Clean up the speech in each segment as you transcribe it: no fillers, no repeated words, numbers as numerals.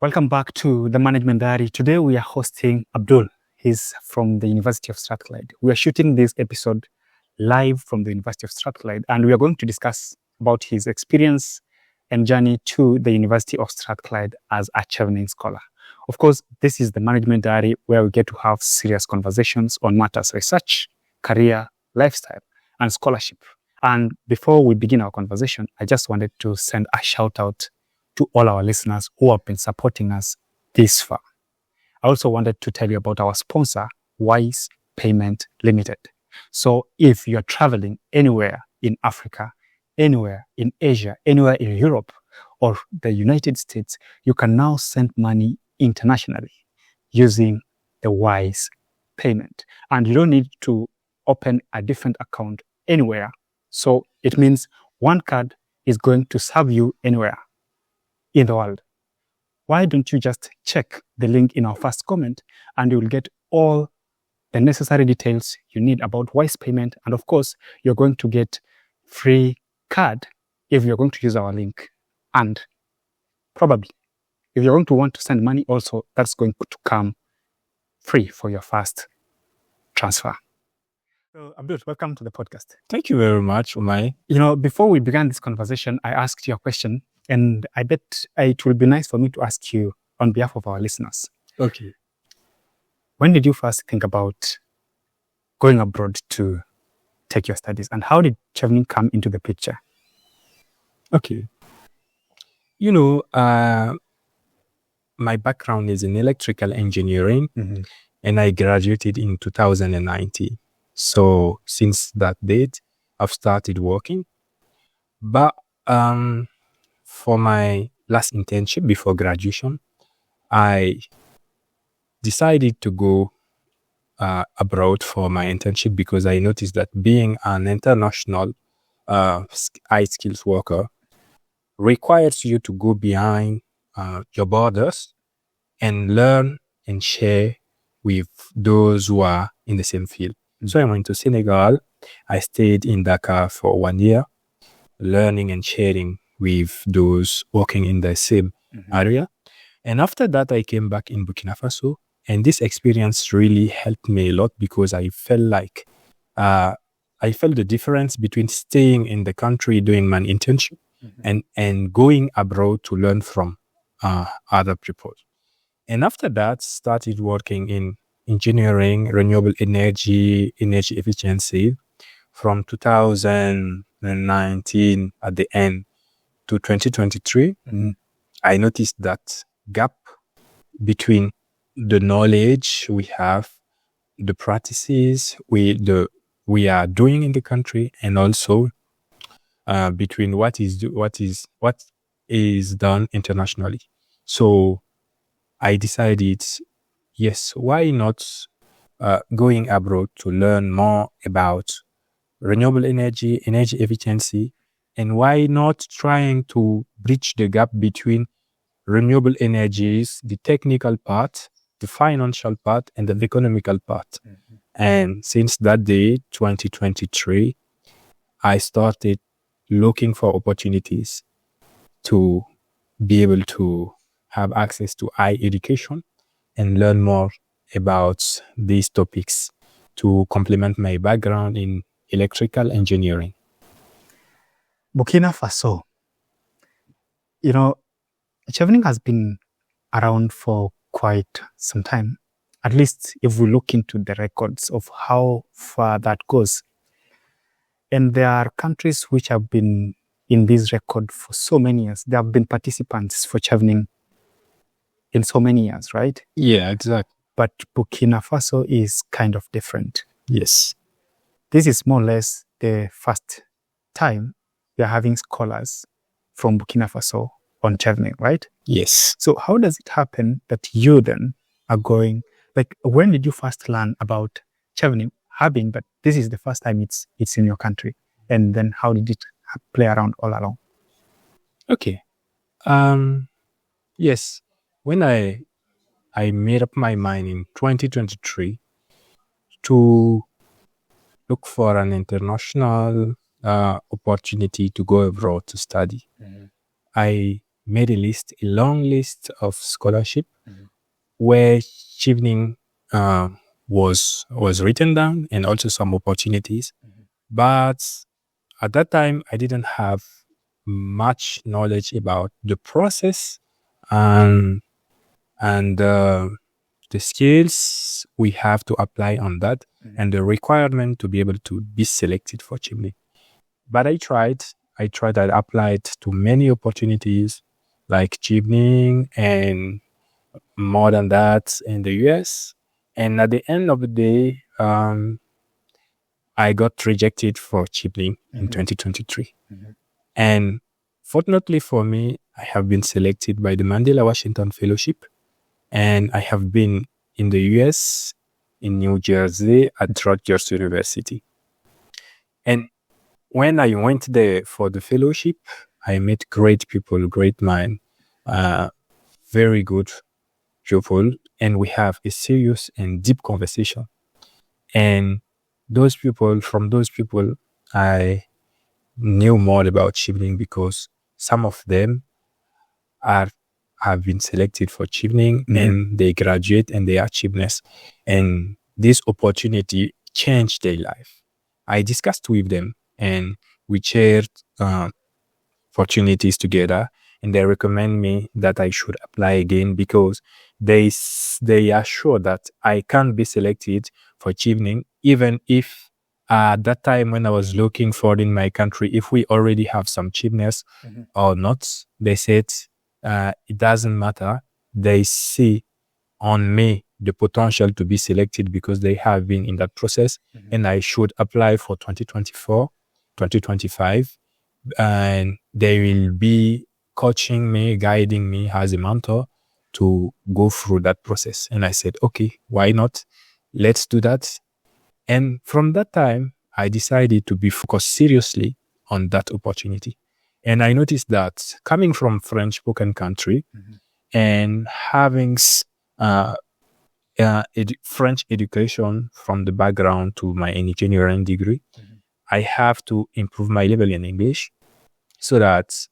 Welcome back to the Management Diary. Today we are hosting Abdoul. He's from the University of Strathclyde. We are shooting this episode live from the University of Strathclyde, and we are going to discuss about his experience and journey to the University of Strathclyde as a Chevening Scholar. Of course, this is the Management Diary where we get to have serious conversations on matters research, career, lifestyle, and scholarship. And before we begin our conversation, I just wanted to send a shout out to all our listeners who have been supporting us this far. I also wanted to tell you about our sponsor, Wise Payment Limited. So if you're traveling anywhere in Africa, anywhere in Asia, anywhere in Europe or the United States, you can now send money internationally using the Wise Payment. And you don't need to open a different account anywhere. So it means one card is going to serve you anywhere in the world. Why don't you just check the link in our first comment and you will get all the necessary details you need about Wise Payment. And of course, you're going to get free card if you're going to use our link. And probably, if you're going to want to send money also, that's going to come free for your first transfer. So, Abdoul, welcome to the podcast. Thank you very much, Umai. Before we began this conversation, I asked you a question, and I bet it will be nice for me to ask you on behalf of our listeners. Okay. When did you first think about going abroad to take your studies, and how did Chevening come into the picture? Okay. My background is in electrical engineering, and I graduated in 2019. So since that date, I've started working. But for my last internship before graduation, I decided to go abroad for my internship because I noticed that being an international high skills worker requires you to go behind your borders and learn and share with those who are in the same field. So I went to Senegal. I stayed in Dakar for 1 year, learning and sharing with those working in the same area. And after that, I came back in Burkina Faso. And this experience really helped me a lot because I felt like I felt the difference between staying in the country doing my internship and going abroad to learn from other people. And after that, started working in engineering, renewable energy efficiency from 2019 at the end to 2023. I noticed that gap between the knowledge we have, the practices we are doing in the country, and also between what is done internationally. So I decided, yes, why not going abroad to learn more about renewable energy efficiency, and why not trying to bridge the gap between renewable energies, the technical part, the financial part, and the economical part. And since that day, 2023, I started looking for opportunities to be able to have access to higher education and learn more about these topics to complement my background in electrical engineering. Burkina Faso. Chevening has been around for quite some time, at least if we look into the records of how far that goes. And there are countries which have been in this record for so many years. There have been participants for Chevening in so many years, right? Yeah, exactly. But Burkina Faso is kind of different. Yes. This is more or less the first time we are having scholars from Burkina Faso on Chevening, right? Yes. So how does it happen that you then are going, when did you first learn about Chevening having, but this is the first time it's in your country? And then how did it play around all along? Okay. Yes. When I made up my mind in 2023 to look for an international opportunity to go abroad to study, I made a long list of scholarship where Chevening was written down, and also some opportunities. But at that time, I didn't have much knowledge about the process and the skills we have to apply on that, and the requirement to be able to be selected for Chevening. But I tried. I applied to many opportunities like Chevening and more than that in the US. And at the end of the day, I got rejected for Chevening in 2023. And fortunately for me, I have been selected by the Mandela Washington Fellowship, and I have been in the US, in New Jersey, at Rutgers University. And when I went there for the fellowship, I met great people, great minds, very good people, and we have a serious and deep conversation. And from those people, I knew more about Chevening, because some of them have been selected for Chevening, and they graduate and they are achievers. And this opportunity changed their life. I discussed with them, and we shared opportunities together, and they recommend me that I should apply again, because they are sure that I can be selected for Chevening, even if at that time when I was looking for it in my country, if we already have some achievements or not. They said it doesn't matter. They see on me the potential to be selected because they have been in that process, and I should apply for 2024, 2025, and they will be coaching me, guiding me as a mentor to go through that process. And I said, okay, why not? Let's do that. And from that time, I decided to be focused seriously on that opportunity. And I noticed that coming from French-spoken country and having French education from the background to my engineering degree, I have to improve my level in English, so that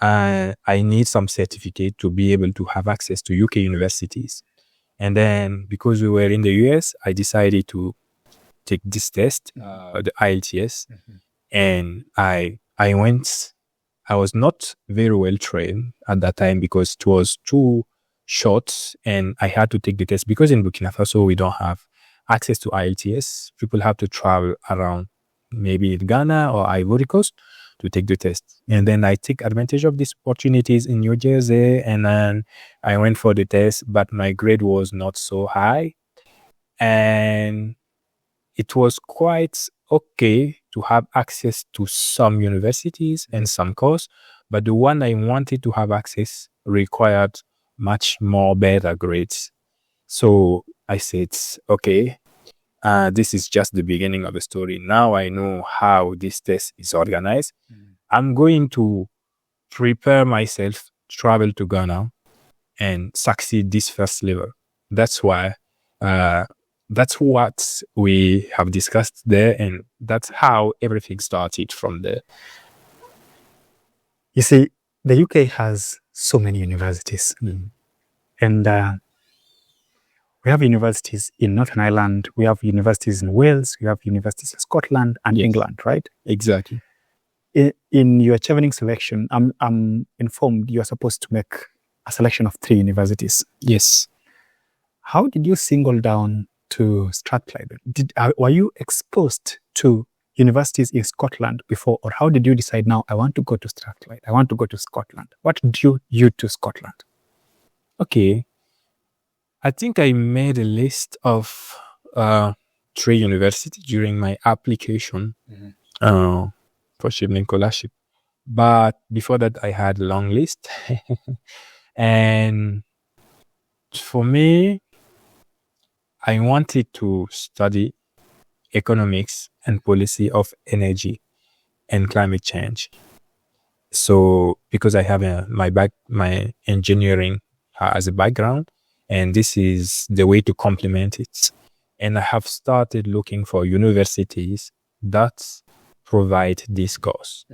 I need some certificate to be able to have access to UK universities. And then because we were in the US, I decided to take this test, the IELTS, and I went. I was not very well trained at that time because it was too short, and I had to take the test because in Burkina Faso we don't have access to IELTS. People have to travel around maybe Ghana or Ivory Coast to take the test. And then I take advantage of these opportunities in New Jersey, and then I went for the test, but my grade was not so high. And it was quite okay to have access to some universities and some courses, but the one I wanted to have access required much more better grades. So I said, okay, this is just the beginning of the story. Now I know how this test is organized. I'm going to prepare myself, travel to Ghana, and succeed this first level. That's why, that's what we have discussed there, and that's how everything started from there. You see, the UK has so many universities, and we have universities in Northern Ireland, we have universities in Wales, we have universities in Scotland and England, right? Exactly. In your Chevening selection, I'm informed you are supposed to make a selection of 3 universities. Yes. How did you single down to Strathclyde? Were you exposed to universities in Scotland before, or how did you decide now I want to go to Strathclyde, I want to go to Scotland? What drew you to Scotland? Okay. I think I made a list of 3 universities during my application for Chevening Scholarship. But before that, I had a long list. And for me, I wanted to study economics and policy of energy and climate change. So because I have my engineering as a background, and this is the way to complement it. And I have started looking for universities that provide this course.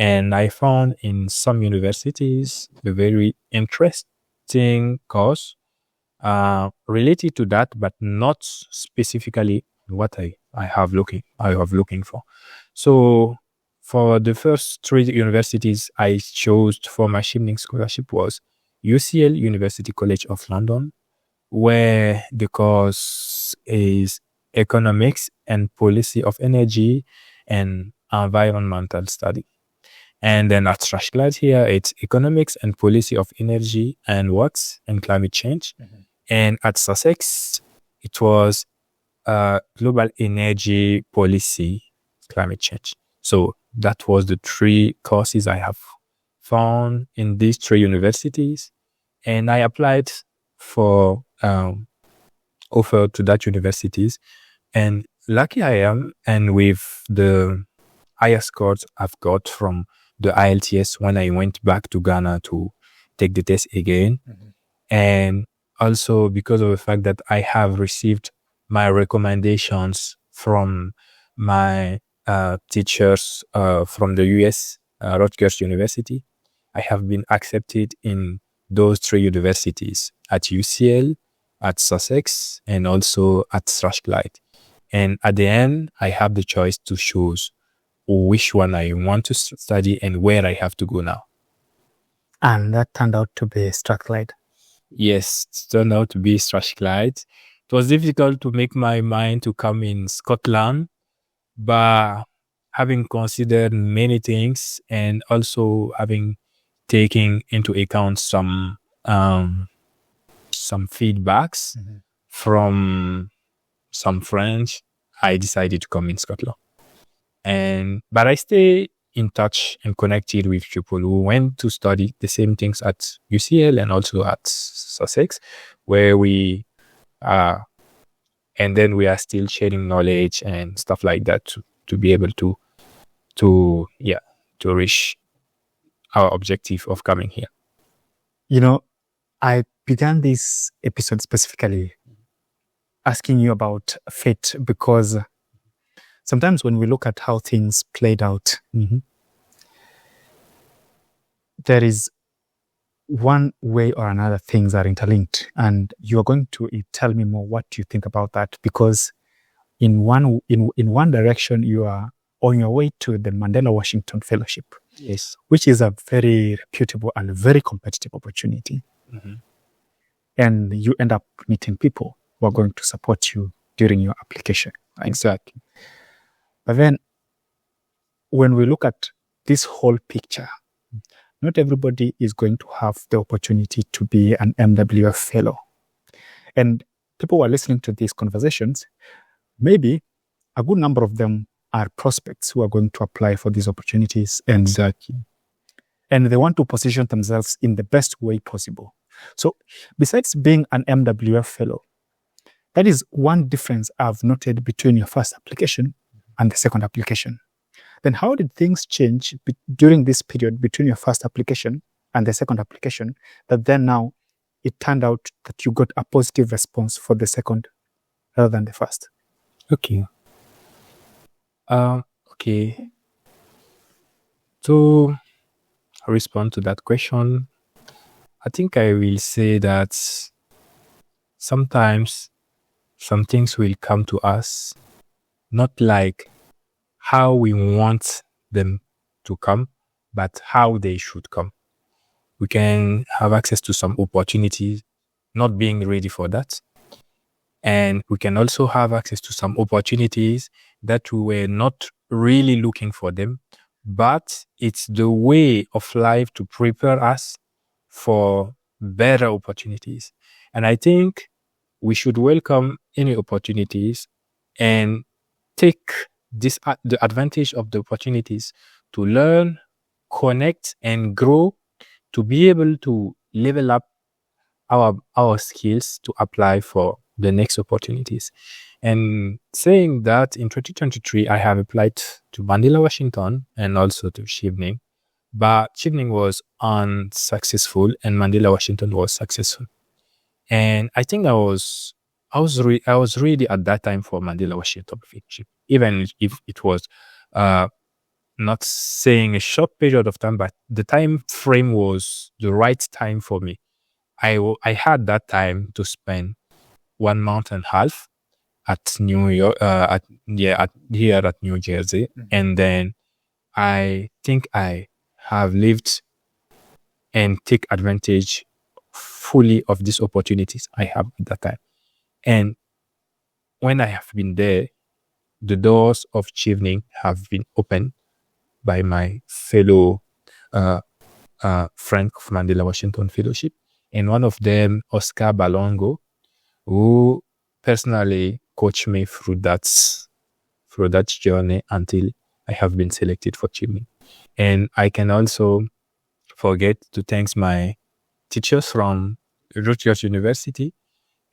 And I found in some universities a very interesting course related to that, but not specifically what I have looking for. So for the first 3 universities I chose for my Chevening Scholarship was UCL, University College of London, where the course is Economics and Policy of Energy and Environmental Study. And then at Strathclyde here, it's Economics and Policy of Energy and Works and Climate Change. And at Sussex, it was Global Energy Policy, Climate Change. So that was the 3 courses I have found in these 3 universities. And I applied for offer to that universities. And lucky I am, and with the highest scores I've got from the IELTS when I went back to Ghana to take the test again. And also because of the fact that I have received my recommendations from my teachers from the US, Rutgers University, I have been accepted in those 3 universities, at UCL, at Sussex, and also at Strathclyde. And at the end, I have the choice to choose which one I want to study and where I have to go now. And that turned out to be Strathclyde. Yes, it turned out to be Strathclyde. It was difficult to make my mind to come in Scotland, but having considered many things and also having taken into account some feedbacks from some friends, I decided to come in Scotland. But I stay in touch and connected with people who went to study the same things at UCL and also at Sussex, where we are, and then we are still sharing knowledge and stuff like that to be able to reach our objective of coming here. You know, I began this episode specifically asking you about fate because sometimes when we look at how things played out, there is one way or another things are interlinked, and you are going to tell me more what you think about that, because in one direction you are on your way to the Mandela Washington Fellowship, yes, which is a very reputable and very competitive opportunity, and you end up meeting people who are going to support you during your application. Right? Exactly. But then, when we look at this whole picture, not everybody is going to have the opportunity to be an MWF fellow. And people who are listening to these conversations, maybe a good number of them are prospects who are going to apply for these opportunities. And, and they want to position themselves in the best way possible. So besides being an MWF fellow, that is one difference I've noted between your first application and the second application. Then how did things change during this period between your first application and the second application, that then now it turned out that you got a positive response for the second rather than the first? Okay. To respond to that question, I think I will say that sometimes some things will come to us not like how we want them to come, but how they should come. We can have access to some opportunities, not being ready for that. And we can also have access to some opportunities that we were not really looking for them, but it's the way of life to prepare us for better opportunities. And I think we should welcome any opportunities and take the advantage of the opportunities to learn, connect, and grow, to be able to level up our skills to apply for the next opportunities. And saying that, in 2023, I have applied to Mandela Washington and also to Chevening, but Chevening was unsuccessful and Mandela Washington was successful. And I think I was ready at that time for Mandela Washington Fellowship, even if it was not saying a short period of time, but the time frame was the right time for me. I had that time to spend 1 month and a half at New York, here at New Jersey, and then I think I have lived and take advantage fully of these opportunities I have at that time. And when I have been there, the doors of Chevening have been opened by my fellow friend of Mandela Washington Fellowship, and one of them, Oscar Balongo, who personally coached me through that journey until I have been selected for Chevening. And I can also forget to thank my teachers from Rutgers University.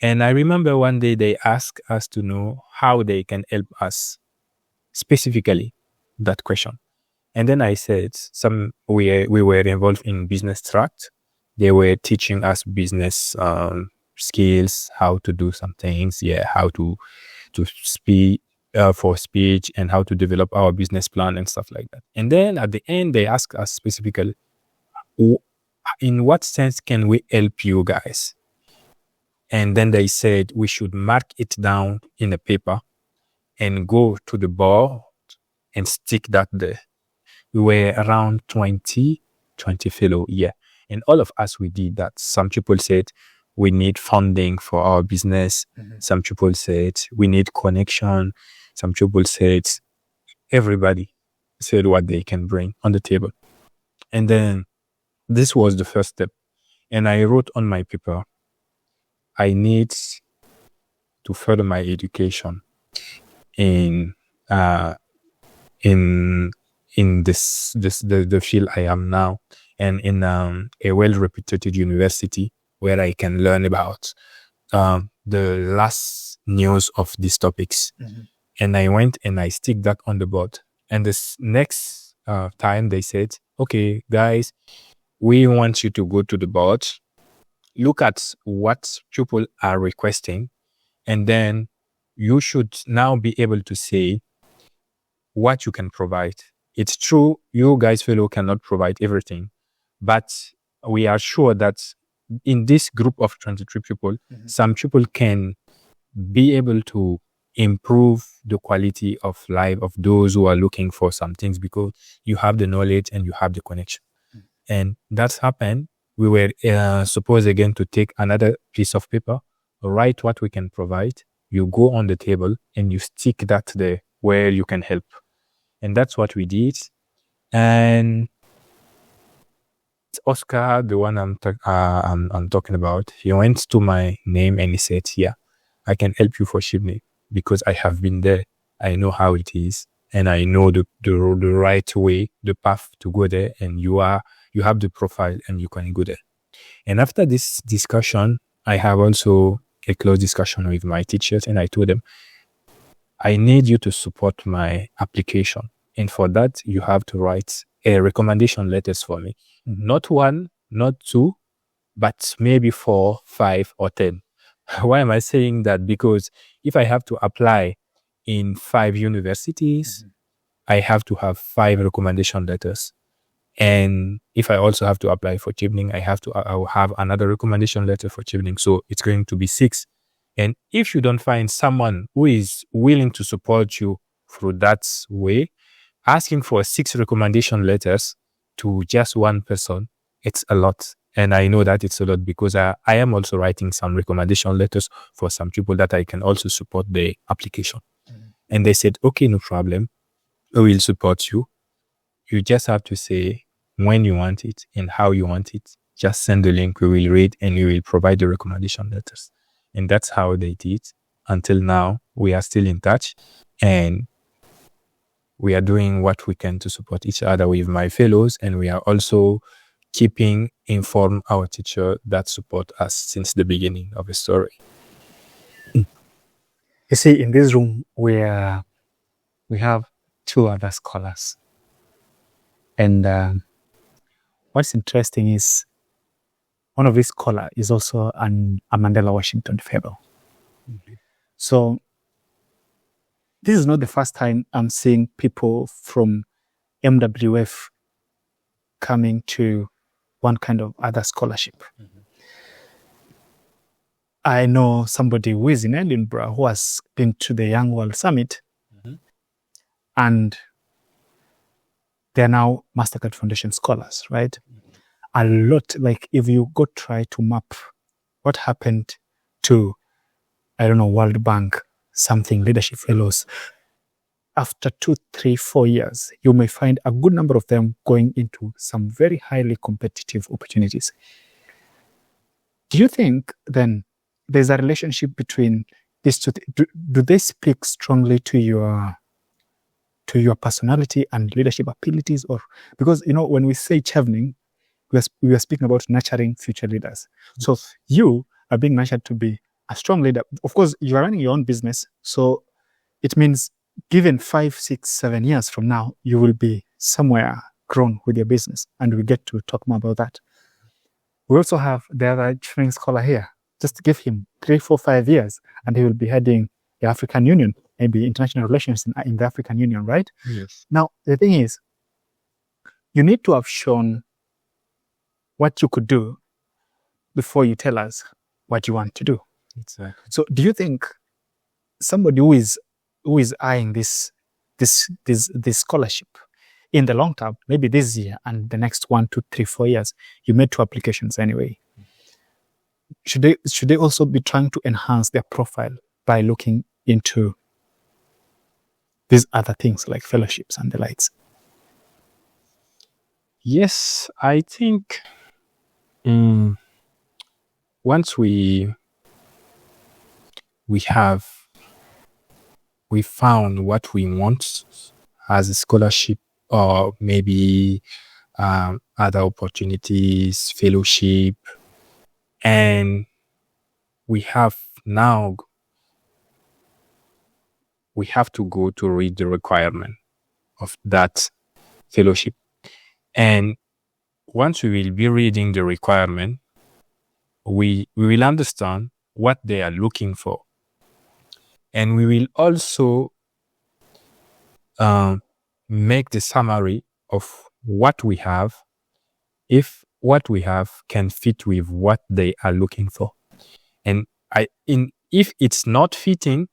And I remember one day they asked us to know how they can help us, specifically that question. And then I said, we were involved in business track. They were teaching us business skills, how to do some things, how to speak for speech, and how to develop our business plan and stuff like that. And then at the end, they asked us specifically, in what sense can we help you guys? And then they said we should mark it down in a paper and go to the board and stick that there. We were around 20 fellow, and all of us, we did that. Some people said we need funding for our business. Some people said we need connection. Some people said, everybody said what they can bring on the table. And then this was the first step. And I wrote on my paper, I need to further my education in the field I am now, and in a well-reputed university where I can learn about the last news of these topics. And I went and I stick that on the board. And this next time they said, okay, guys, we want you to go to the board, look at what people are requesting, and then you should now be able to say what you can provide. It's true, you guys fellow cannot provide everything, but we are sure that in this group of 23 people, some people can be able to improve the quality of life of those who are looking for some things, because you have the knowledge and you have the connection. And that's happened. We were supposed again to take another piece of paper, write what we can provide. You go on the table and you stick that there where you can help. And that's what we did. And Oscar, the one I'm talking about, he went to my name and he said, I can help you for Chevening because I have been there. I know how it is. And I know the right way, the path to go there. And you have the profile and you can go there. And after this discussion, I have also a close discussion with my teachers, and I told them, I need you to support my application. And for that, you have to write a recommendation letters for me. Not 1, not 2, but maybe 4, 5, or 10. Why am I saying that? Because if I have to apply in 5 universities, I have to have 5 recommendation letters. And if I also have to apply for Chevening, I will have another recommendation letter for Chevening. So it's going to be 6. And if you don't find someone who is willing to support you through that way, asking for 6 recommendation letters to just one person, it's a lot. And I know that it's a lot because I am also writing some recommendation letters for some people that I can also support the application. And they said, okay, no problem. We will support you. You just have to say when you want it and how you want it. Just send the link, we will read, and we will provide the recommendation letters. And that's how they did. Until now, we are still in touch. And we are doing what we can to support each other with my fellows. And we are also keeping informed our teacher that support us since the beginning of the story. You see, in this room, we have 2 other scholars. And what's interesting is one of these scholars is also a Mandela Washington Fellow. So this is not the first time I'm seeing people from MWF coming to one kind of other scholarship. I know somebody who is in Edinburgh who has been to the Young World Summit, and they're now MasterCard Foundation scholars, right? A lot, like if you go try to map what happened to, I don't know, World Bank, something leadership fellows, after 2, 3, 4 years, you may find a good number of them going into some very highly competitive opportunities. Do you think then there's a relationship between these two? Do they speak strongly to your personality and leadership abilities? Or because, when we say Chevening, we are speaking about nurturing future leaders. So you are being nurtured to be a strong leader. Of course, you are running your own business. So it means given 5, 6, 7 years from now, you will be somewhere grown with your business. And we get to talk more about that. We also have the other Chevening scholar here. Just give him 3, 4, 5 years, and he will be heading the African Union, maybe international relations in the African Union, right? Yes. Now, the thing is, you need to have shown what you could do before you tell us what you want to do. Exactly. So do you think somebody who is eyeing this scholarship in the long term, maybe this year and the next 1, 2, 3, 4 years, you made 2 applications anyway, should they also be trying to enhance their profile by looking into these other things like fellowships and the likes? Yes, I think once we found what we want as a scholarship, or maybe other opportunities, fellowship, and we have to go to read the requirement of that fellowship. And once we will be reading the requirement, we will understand what they are looking for. And we will also make the summary of what we have, if what we have can fit with what they are looking for. And if it's not fitting,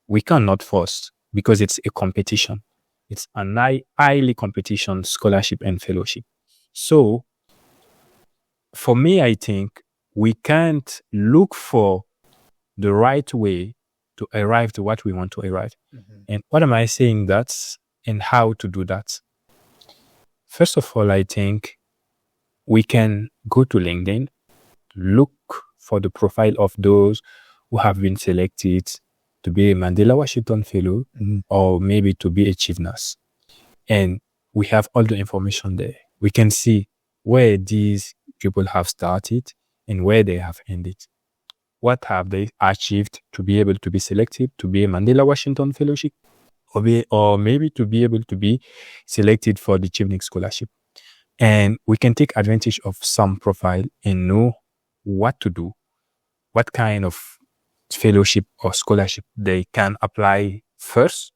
we cannot force, because it's a competition. It's a highly competition scholarship and fellowship. So for me, I think we can't look for the right way to arrive to what we want to arrive. And what am I saying that, and how to do that? First of all, I think we can go to LinkedIn, look for the profile of those who have been selected to be a Mandela Washington Fellow, or maybe to be a chief nurse. And we have all the information there. We can see where these people have started and where they have ended. What have they achieved to be able to be selected to be a Mandela Washington Fellowship, or maybe to be able to be selected for the Chevening Scholarship. And we can take advantage of some profile and know what to do, what kind of fellowship or scholarship they can apply first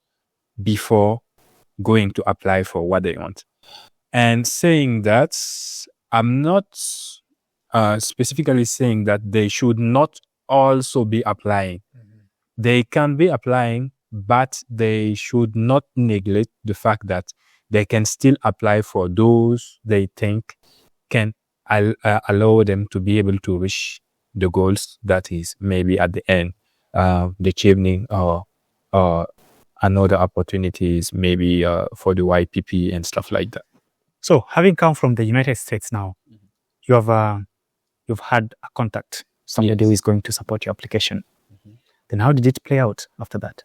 before going to apply for what they want. And saying that, I'm not specifically saying that they should not also be applying. They can be applying, but they should not neglect the fact that they can still apply for those they think can allow them to be able to reach the goals, that is maybe at the end, the Chevening or another opportunities, maybe for the YPP and stuff like that. So having come from the United States now, you've had a contact, somebody who is going to support your application. Then how did it play out after that?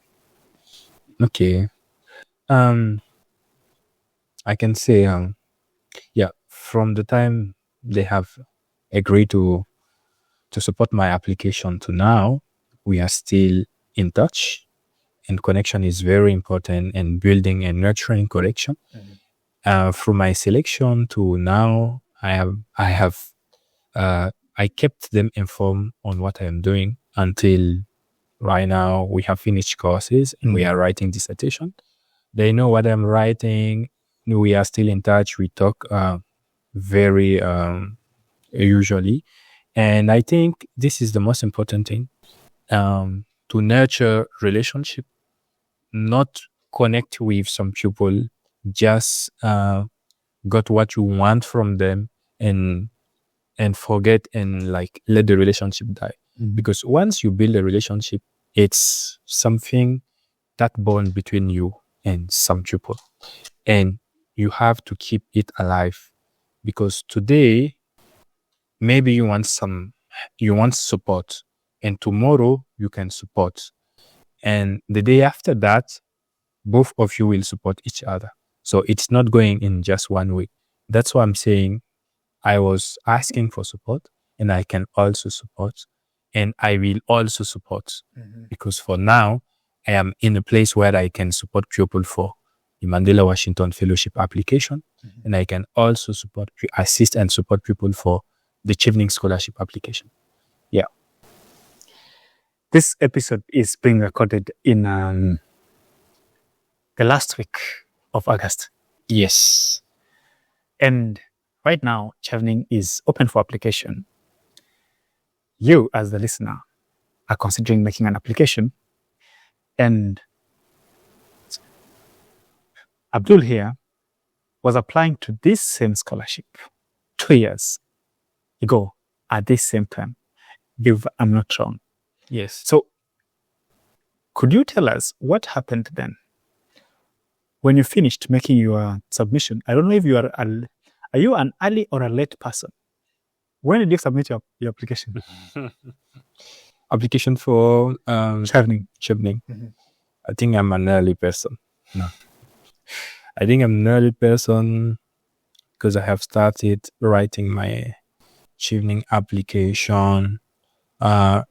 Okay. I can say, from the time they have agreed to support my application to now, we are still in touch, and connection is very important, and building and nurturing connection. From my selection to now, I kept them informed on what I am doing until right now. We have finished courses and we are writing dissertation. They know what I'm writing. we are still in touch. We talk very usually. And I think this is the most important thing, to nurture relationship, not connect with some people, just got what you want from them and forget and like let the relationship die. Because once you build a relationship, it's something that bond between you and some people, and you have to keep it alive. Because today maybe you want support, and tomorrow you can support, and the day after that both of you will support each other. So it's not going in just one way. That's why I'm saying I was asking for support, and I can also support, and I will also support. Because for now, I am in a place where I can support people for the Mandela Washington Fellowship application, and I can also assist and support people for the Chevening Scholarship application. Yeah. This episode is being recorded in the last week of August. Yes. And right now, Chevening is open for application. You, as the listener, are considering making an application. And Abdul here was applying to this same scholarship 2 years ago at this same time, if I'm not wrong. Yes. So could you tell us what happened then? When you finished making your submission, I don't know if are you an early or a late person? When did you submit your application? Application for Chevening. I think I'm an early person. No. I think I'm an early person because I have started writing my Chevening application. I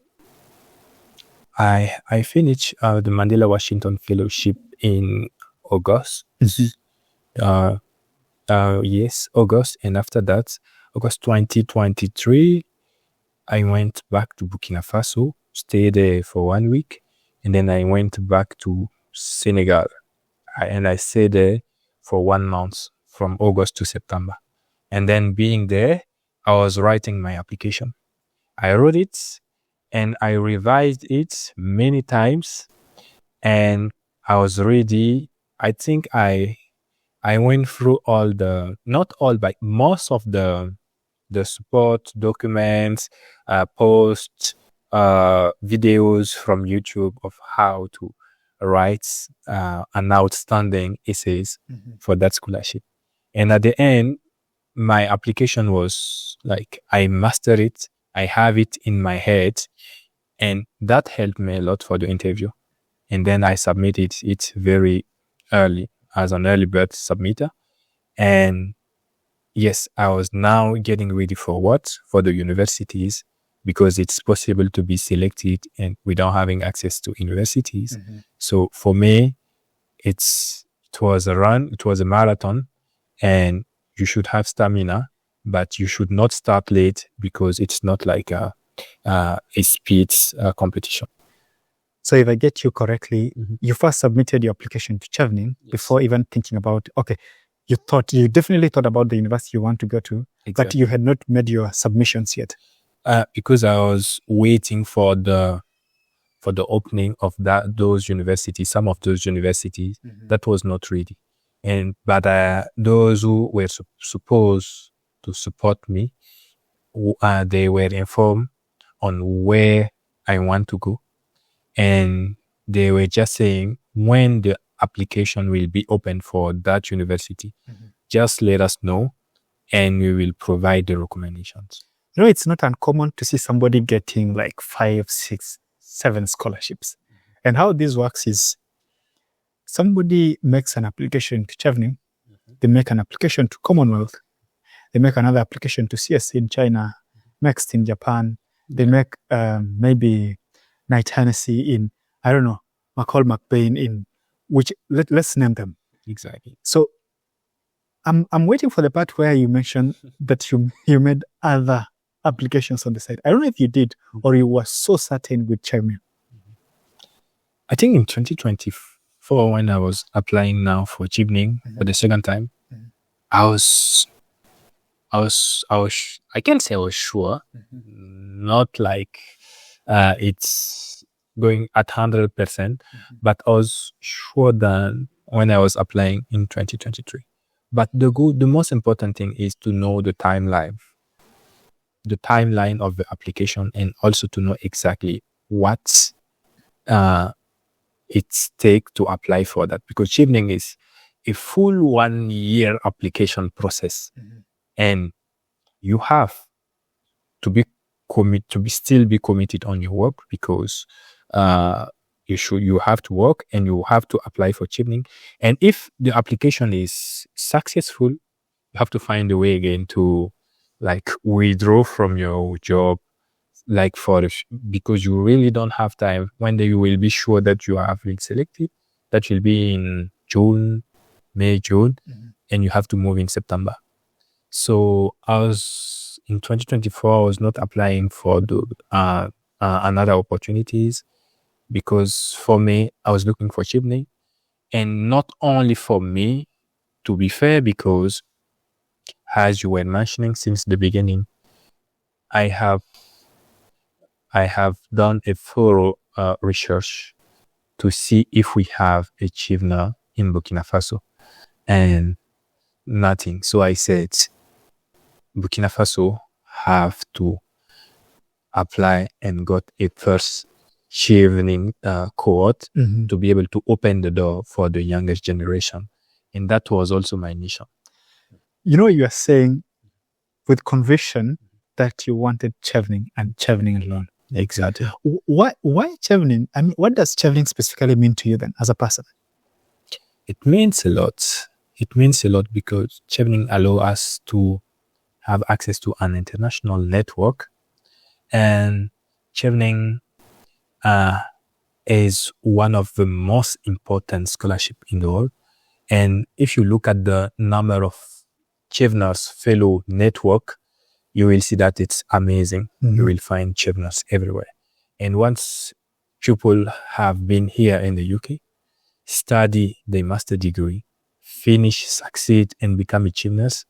finished the Mandela Washington Fellowship in August. Yes, August. And after that, August 2023, I went back to Burkina Faso, stayed there for 1 week, and then I went back to Senegal. And I stayed there for 1 month from August to September. And then being there, I was writing my application. I wrote it and I revised it many times, and I was ready. I think I went through not all, but most of the support documents, posts, videos from YouTube of how to write an outstanding essays for that scholarship. And at the end, my application was like, I mastered it. I have it in my head, and that helped me a lot for the interview. And then I submitted it very early as an early bird submitter. And yes, I was now getting ready for the universities, because it's possible to be selected and without having access to universities. So for me, it was a run, it was a marathon, and you should have stamina, but you should not start late, because it's not like a speed competition. So if I get you correctly, you first submitted your application to Chevening before even thinking about, you definitely thought about the university you want to go to, but you had not made your submissions yet. Because I was waiting for the opening of those universities, some of those universities, that was not ready. But those who were supposed to support me, they were informed on where I want to go. And they were just saying, when the application will be open for that university, just let us know and we will provide the recommendations. It's not uncommon to see somebody getting like 5, 6, 7 scholarships. And how this works is somebody makes an application to Chevening, they make an application to Commonwealth, they make another application to CSC in China, next in Japan, they make maybe Knight Hennessy in, I don't know, McCall McBain in, which let's name them. Exactly. So I'm waiting for the part where you mentioned that you made other applications on the side. I don't know if you did or you were so certain with Chevening. I think in 2024, when I was applying now for Chevening for the second time, I can't say I was sure, not like it's going at 100%, but I was sure than when I was applying in 2023. But the most important thing is to know the timeline of the application, and also to know exactly what it takes to apply for that, because Chevening is a full 1 year application process, and you have to be still be committed on your work, because you have to work and you have to apply for Chevening. And if the application is successful, you have to find a way again to like withdraw from your job, like because you really don't have time. When you will be sure that you have been selected, that will be in May, June, and you have to move in September. So in 2024, I was not applying for the another opportunities, because for me, I was looking for Chevening, and not only for me, to be fair, because as you were mentioning since the beginning, I have done a thorough research to see if we have a Chevener in Burkina Faso, and nothing. So I said, Burkina Faso have to apply and got a first Chevening cohort to be able to open the door for the youngest generation. And that was also my mission. You are saying with conviction that you wanted Chevening and Chevening alone. Exactly. Why Chevening? I mean, what does Chevening specifically mean to you then as a person? It means a lot. It means a lot because Chevening allows us to have access to an international network, and Chevening is one of the most important scholarships in the world. And if you look at the number of Cheveners fellow network, you will see that it's amazing. You will find Cheveners everywhere. And once people have been here in the UK, study their master degree, finish, succeed, and become achievers,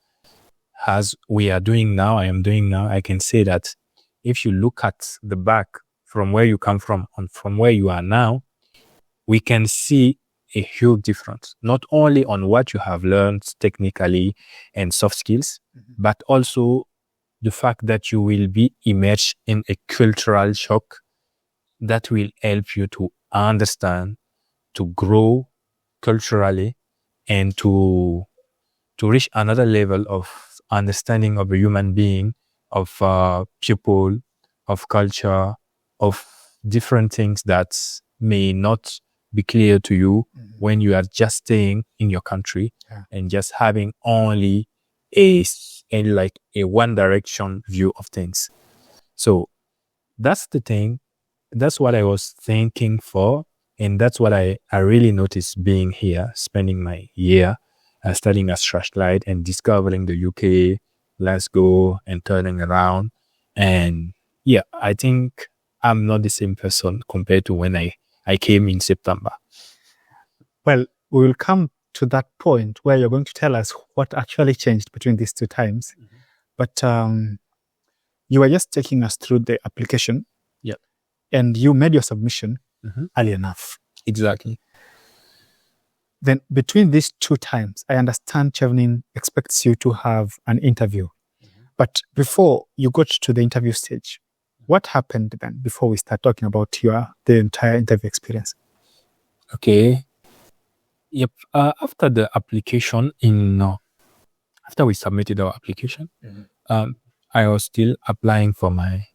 as we are doing now, I am doing now, I can say that if you look at the back from where you come from and from where you are now, we can see a huge difference, not only on what you have learned technically and soft skills, but also the fact that you will be immersed in a cultural shock that will help you to understand, to grow culturally, and to reach another level of understanding of a human being, of people, of culture, of different things that may not be clear to you when you are just staying in your country and just having only a one direction view of things. So that's the thing. That's what I was thinking for. And that's what I really noticed being here, spending my year studying at Strathclyde and discovering the UK, Glasgow, and turning around. And yeah, I think I'm not the same person compared to when I came in September. Well, we will come to that point where you're going to tell us what actually changed between these two times. But you were just taking us through the application. Yeah. And you made your submission early enough. Exactly. Then between these two times, I understand Chevening expects you to have an interview. But before you got to the interview stage, what happened then before we start talking about the entire interview experience? Okay. Yep. After the application after we submitted our application, I was still applying for my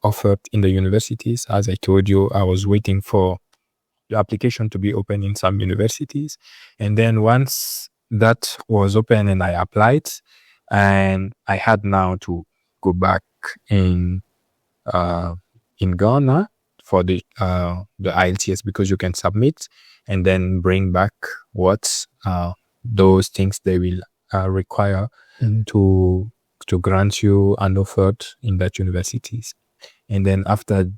offer in the universities. As I told you, I was waiting for the application to be open in some universities. And then once that was open and I applied, and I had now to go back in Ghana for the IELTS, because you can submit and then bring back what those things they will require to grant you an offer in that universities. And then after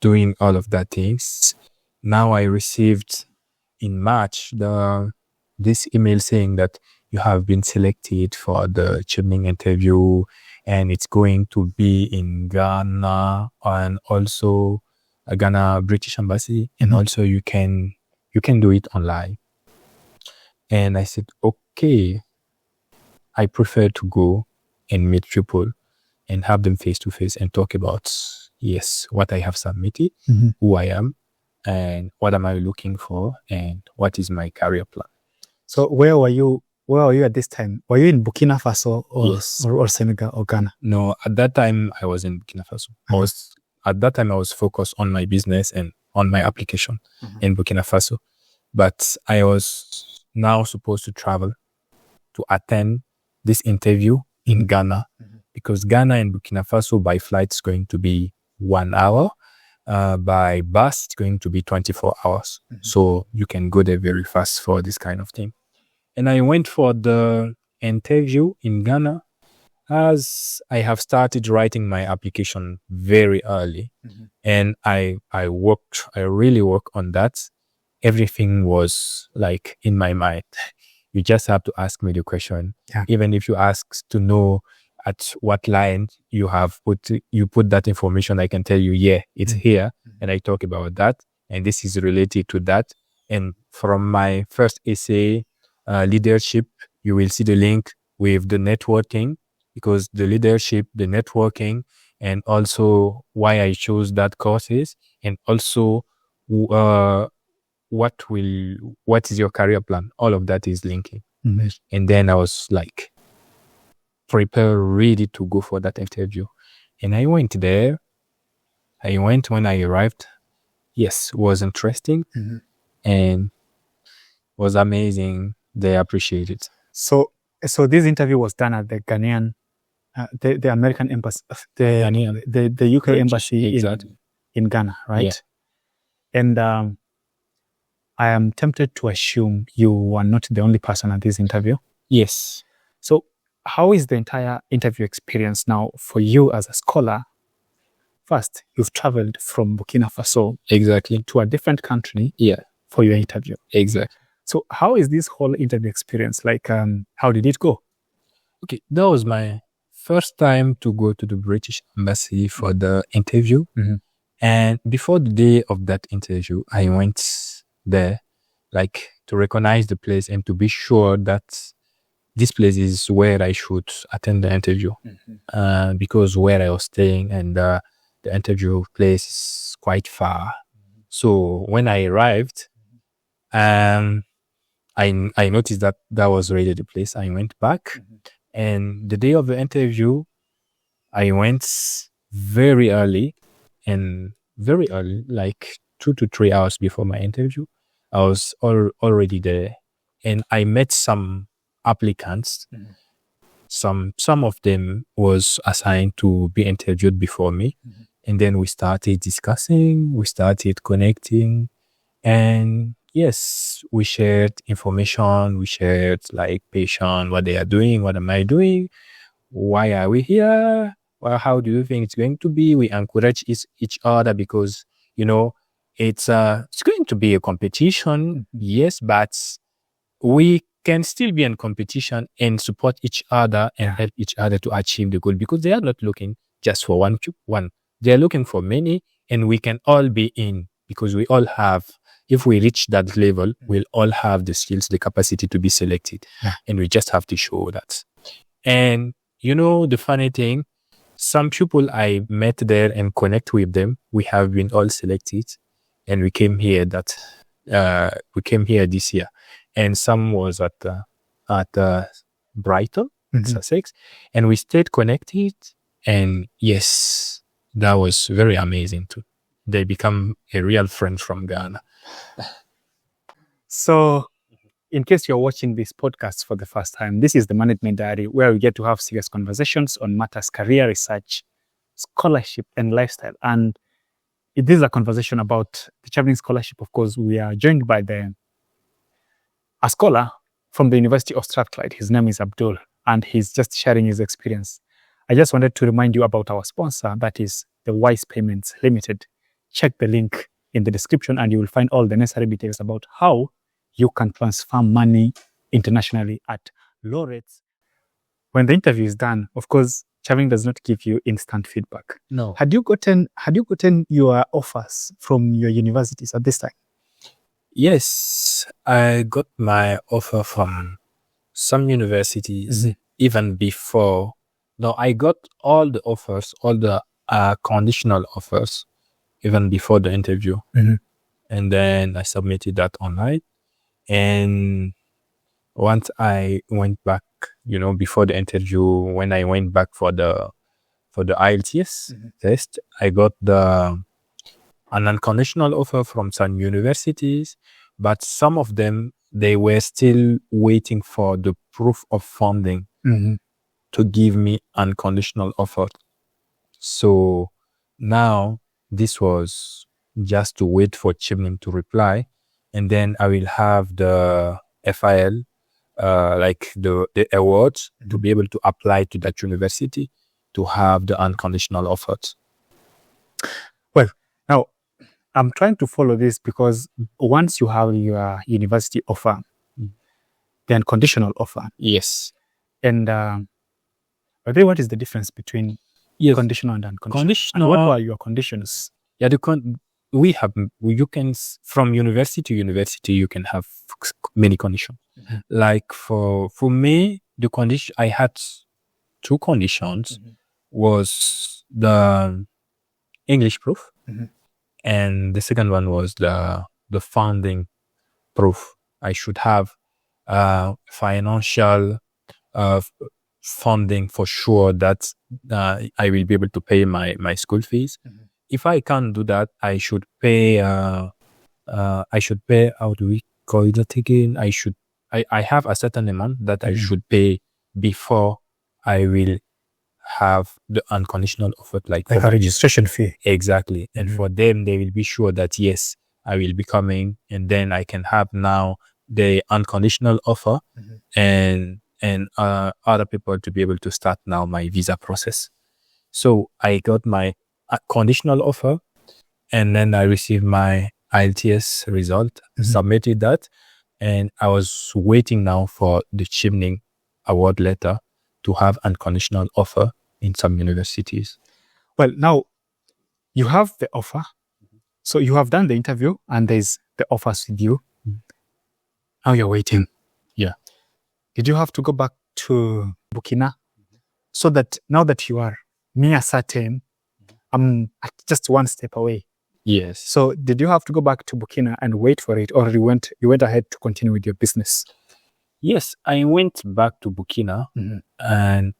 doing all of that things, now I received in March this email saying that you have been selected for the Chevening interview, and it's going to be in Ghana and also Ghana British Embassy, and also you can do it online. And I said, okay, I prefer to go and meet people and have them face to face and talk about, yes, what I have submitted, who I am, and what am I looking for, and what is my career plan. So where were you at this time? Were you in Burkina Faso Yes. or Senegal or Ghana? No, at that time I was in Burkina Faso. At that time I was focused on my business and on my application in Burkina Faso. But I was now supposed to travel to attend this interview in Ghana, because Ghana and Burkina Faso by flight is going to be 1 hour. By bus, it's going to be 24 hours. So you can go there very fast for this kind of thing. And I went for the interview in Ghana as I have started writing my application very early. And I really worked on that. Everything was like in my mind. You just have to ask me the question. Yeah. Even if you ask to know at what line you put that information, I can tell you, yeah, it's here. And I talk about that. And this is related to that. And from my first essay, leadership, you will see the link with the networking, because the leadership, the networking, and also why I chose that courses, and also what is your career plan? All of that is linking. And then I was like, prepare, ready to go for that interview. And I went there. When I arrived. Yes, it was interesting and was amazing. They appreciate it. So this interview was done at the Ghanaian, the American embassy, the UK embassy in Ghana, right? Yeah. And I am tempted to assume you were not the only person at this interview. Yes. So how is the entire interview experience now for you as a scholar? First, you've traveled from Burkina Faso to a different country for your interview. Exactly. So how is this whole interview experience? Like, how did it go? Okay, that was my first time to go to the British Embassy for the interview. And before the day of that interview, I went there like to recognize the place and to be sure that this place is where I should attend the interview. Because where I was staying and the interview place is quite far. So when I arrived, I noticed that was already the place. I went back, and the day of the interview, I went very early, like 2 to 3 hours before my interview. I was already there, and I met some applicants. Some of them was assigned to be interviewed before me. And then we started discussing, we started connecting, and yes, we shared information, we shared like patient, what they are doing, what am I doing, why are we here, well, how do you think it's going to be? We encourage each other because, it's going to be a competition, yes, but we can still be in competition and support each other and help each other to achieve the goal, because they are not looking just for one. They're looking for many, and we can all be in, because we all have, if we reach that level, we'll all have the skills, the capacity to be selected. And we just have to show that. And the funny thing, some people I met there and connect with them, we have been all selected, and we came here this year. And some was at Brighton, Sussex, and we stayed connected. And yes, that was very amazing too. They become a real friend from Ghana. So, in case you're watching this podcast for the first time, this is the Management Diary, where we get to have serious conversations on matters career, research, scholarship, and lifestyle. And this is a conversation about the Chevening Scholarship. Of course, we are joined by a scholar from the University of Strathclyde. His name is Abdoul, and he's just sharing his experience. I just wanted to remind you about our sponsor, that is the Wise Payments Limited. Check the link in the description and you will find all the necessary details about how you can transfer money internationally at laureates, when the interview is done, of course, Chevening does not give you instant feedback. No. Had you gotten your offers from your universities at this time? Yes, I got my offer from some universities even before. No, I got all the offers, all the conditional offers, even before the interview. And then I submitted that online. And once I went back, before the interview, when I went back for the IELTS test, I got an unconditional offer from some universities, but some of them, they were still waiting for the proof of funding to give me unconditional offer. So now this was just to wait for Chevening to reply, and then I will have the FIL, like the awards, to be able to apply to that university to have the unconditional offers. Well, now I'm trying to follow this because once you have your university offer, the unconditional offer. Yes. And what is the difference between conditional and unconditional? And what were your conditions? Yeah, you can, from university to university, you can have many conditions. Like for me, the condition, I had two conditions, was the English proof, and the second one was the funding proof. I should have financial funding for sure that I will be able to pay my school fees. If I can't do that, I should pay. How do we call it again? I have a certain amount that I should pay before I will have the unconditional offer, like a registration fee. Exactly. And for them, they will be sure that yes, I will be coming, and then I can have now the unconditional offer and other people to be able to start now my visa process. So I got my conditional offer, and then I received my IELTS result, submitted that, and I was waiting now for the Chevening award letter to have unconditional offer in some universities. Well, now you have the offer. So you have done the interview and there's the offers with you. Now you're waiting. Yeah. Did you have to go back to Burkina so that now that you are near certain, I'm just one step away? Yes. So did you have to go back to Burkina and wait for it, or you went ahead to continue with your business? Yes, I went back to Burkina and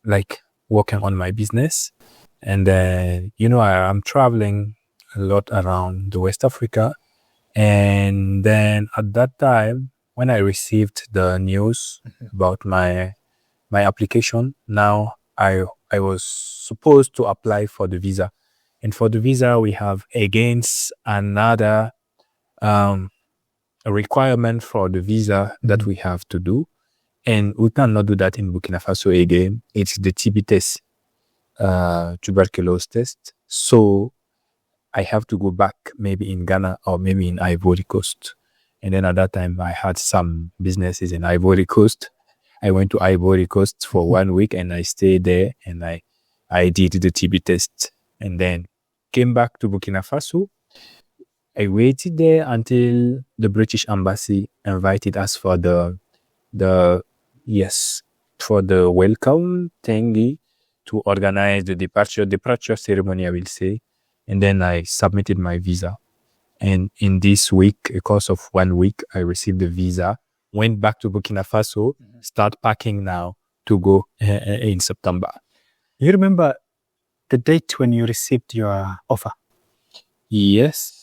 like working on my business. And then, I'm traveling a lot around the West Africa. And then at that time, when I received the news about my application, now I was supposed to apply for the visa. And for the visa, we have against another a requirement for the visa that we have to do. And we cannot do that in Burkina Faso again. It's the TB test, tuberculosis test. So I have to go back maybe in Ghana or maybe in Ivory Coast. And then at that time, I had some businesses in Ivory Coast. I went to Ivory Coast for 1 week and I stayed there and I did the TB test and then came back to Burkina Faso. I waited there until the British embassy invited us for the welcome thingy to organize the departure ceremony, I will say. And then I submitted my visa. And in this week, a course of 1 week, I received the visa, went back to Burkina Faso, start packing now to go in September. You remember the date when you received your offer? Yes.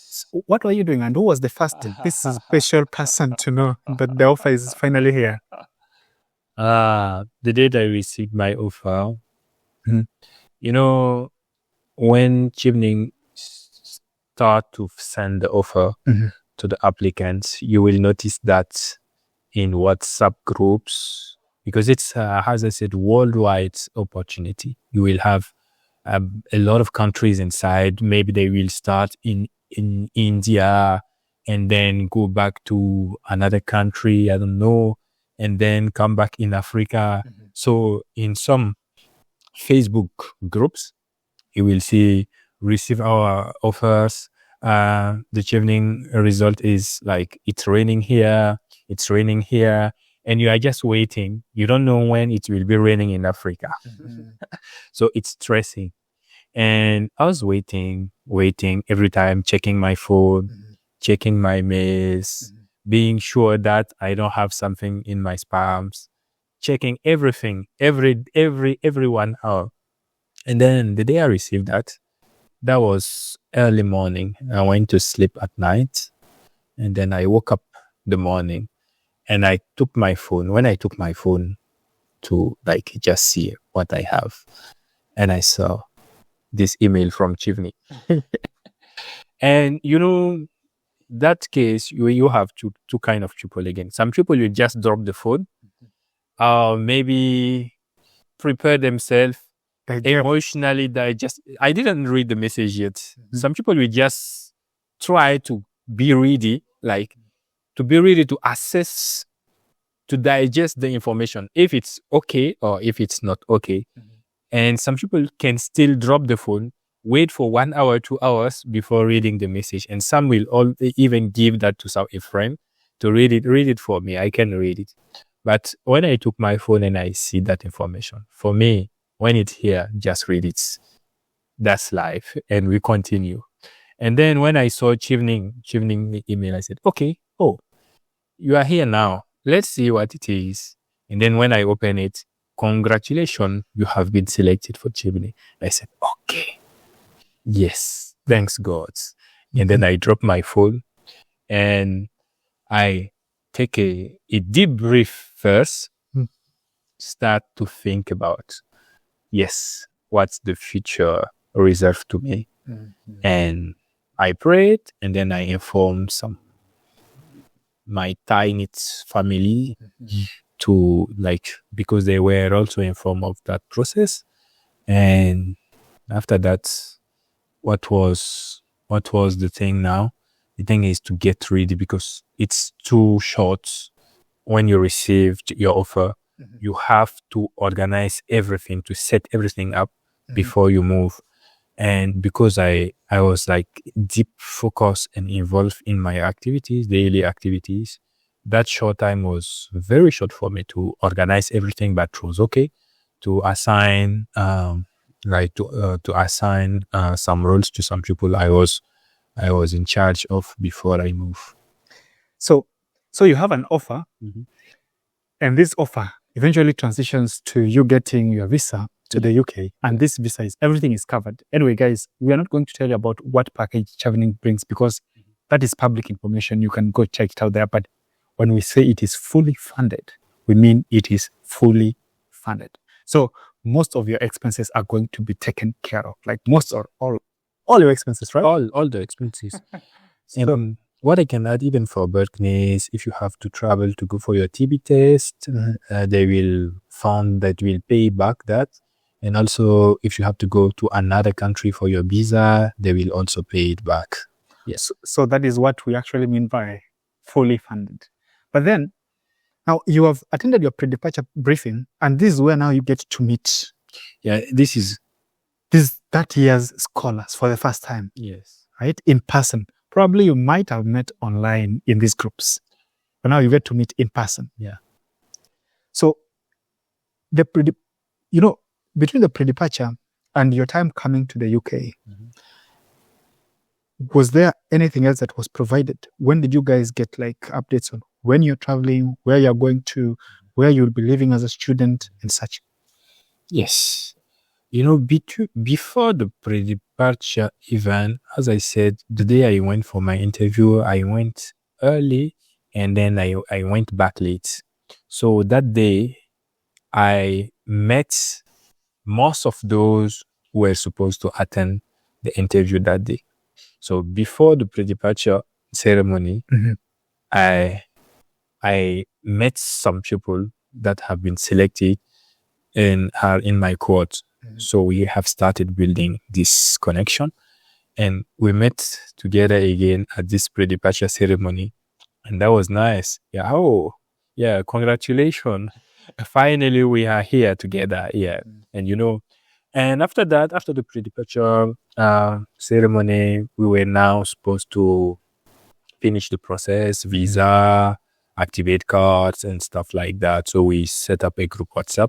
What were you doing and who was the first this special person to know that the offer is finally here? The date I received my offer, when Chevening start to send the offer to the applicants, you will notice that in WhatsApp groups, because it's, as I said, worldwide opportunity. You will have a lot of countries inside. Maybe they will start in India and then go back to another country, I don't know. and then come back in Africa. So in some Facebook groups, you will see receive our offers. The Chevening result is like it's raining here, and you are just waiting. You don't know when it will be raining in Africa. So it's stressing. And I was waiting every time, checking my phone, checking my mails, being sure that I don't have something in my spams, checking everything, every 1 hour. And then the day I received that was early morning. I went to sleep at night, and then I woke up the morning, and I took my phone. When I took my phone to like just see what I have, and I saw this email from Chevening. And that case, you have two kind of people again. Some people will just drop the phone, maybe prepare themselves emotionally. I didn't read the message yet. Some people will just try to be ready, to assess, to digest the information, if it's okay or if it's not okay. And some people can still drop the phone, wait for 1 hour, 2 hours before reading the message. And some will even give that to a friend to read it for me. I can read it. But when I took my phone and I see that information, for me, when it's here, just read it. That's life. And we continue. And then when I saw Chevening email, I said, okay, you are here now. Let's see what it is. And then when I open it, congratulations, you have been selected for Chevening. I said, okay. Yes, thanks God. And then I drop my phone and I take a deep breath first, start to think about, yes, what's the future reserved to me? And I prayed, and then I informed my tight-knit family to because they were also informed of that process. And after that, what was the thing now? The thing is to get ready, because it's too short. When you received your offer, you have to organize everything, to set everything up before you move. And because I was deep focused and involved in my activities, daily activities, that short time was very short for me to organize everything, but it was okay to assign to assign some roles to some people I was in charge of before I move. So you have an offer, and this offer eventually transitions to you getting your visa to the UK, and this visa everything is covered. Anyway, guys, we are not going to tell you about what package Chevening brings, because that is public information. You can go check it out there. But when we say it is fully funded, we mean it is fully funded. So most of your expenses are going to be taken care of, most or all your expenses, right? All the expenses. And what I can add, even for Berkeley, if you have to travel to go for your TB test, they will fund that, will pay back that. And also, if you have to go to another country for your visa, they will also pay it back. Yes. So that is what we actually mean by fully funded. But then, now you have attended your pre-departure briefing, and this is where now you get to meet. Yeah, this is that year's scholars for the first time. Yes. Right? In person. Probably you might have met online in these groups, but now you get to meet in person. Yeah. So between the pre-departure and your time coming to the UK, was there anything else that was provided? When did you guys get updates on when you're traveling, where you're going to, where you'll be living as a student and such? Yes. Before the pre-departure event, as I said, the day I went for my interview, I went early and then I went back late. So that day, I met most of those who were supposed to attend the interview that day. So before the pre-departure ceremony, I met some people that have been selected and are in my cohort. So we have started building this connection, and we met together again at this pre-departure ceremony, and that was nice. Yeah, Yeah, congratulations. Finally, we are here together. Yeah. And and after that, after the pre-departure ceremony, we were now supposed to finish the process, visa, activate cards and stuff like that. So we set up a group WhatsApp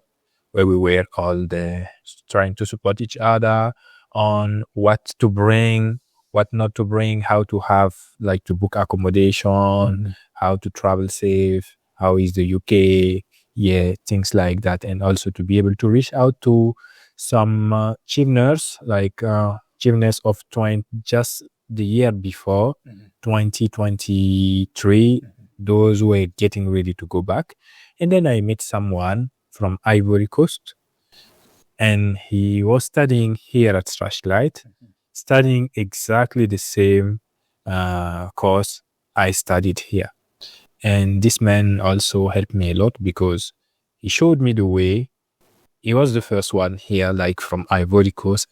where we were all there trying to support each other on what to bring, what not to bring, how to have to book accommodation, how to travel safe, how is the UK, things like that. And also to be able to reach out to some chiefners, chiefners of just the year before, 2023, those were getting ready to go back. And then I met someone from Ivory Coast, and he was studying here at Strathclyde, studying exactly the same course I studied here. And this man also helped me a lot because he showed me the way. He was the first one here, from Ivory Coast,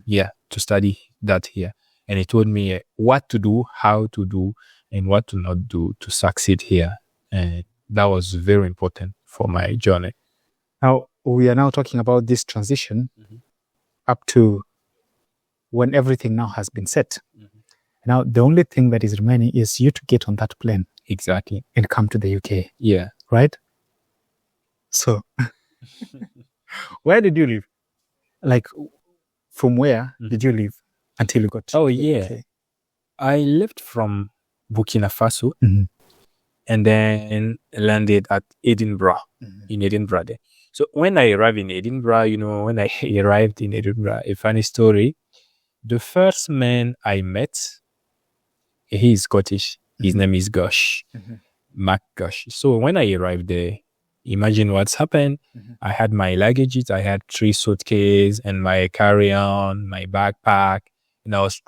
to study that here. And he told me what to do, how to do, and what to not do to succeed here. And that was very important for my journey. Now, we are now talking about this transition up to when everything now has been set. Now, the only thing that is remaining is you to get on that plane. Exactly. And come to the UK. Yeah. Right? So, where did you live? From where did you live until you got to the UK? I left from Burkina Faso and then landed at Edinburgh, in Edinburgh there. So when I arrived in Edinburgh, a funny story, the first man I met, he is Scottish. His name is Gosh, Mac Gosh. So when I arrived there, imagine what's happened. I had my luggages. I had 3 suitcases and my carry-on, my backpack. And I was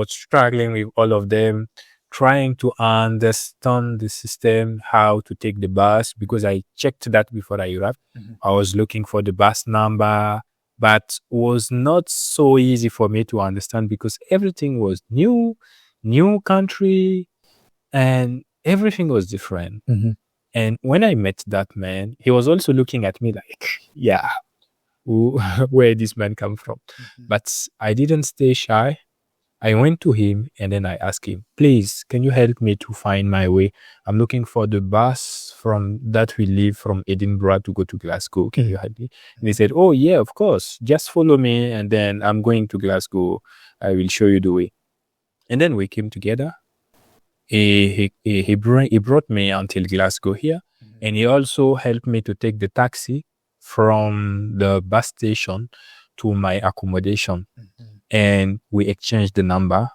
struggling with all of them, trying to understand the system, how to take the bus, because I checked that before I arrived. I was looking for the bus number, but it was not so easy for me to understand because everything was new country, and everything was different. And when I met that man, he was also looking at me where this man come from? But I didn't stay shy. I went to him and then I asked him, please, can you help me to find my way? I'm looking for the bus that will leave from Edinburgh to go to Glasgow. Can you help me? And he said, oh yeah, of course. Just follow me and then I'm going to Glasgow. I will show you the way. And then we came together. He brought me until Glasgow here, and he also helped me to take the taxi from the bus station to my accommodation. And we exchanged the number,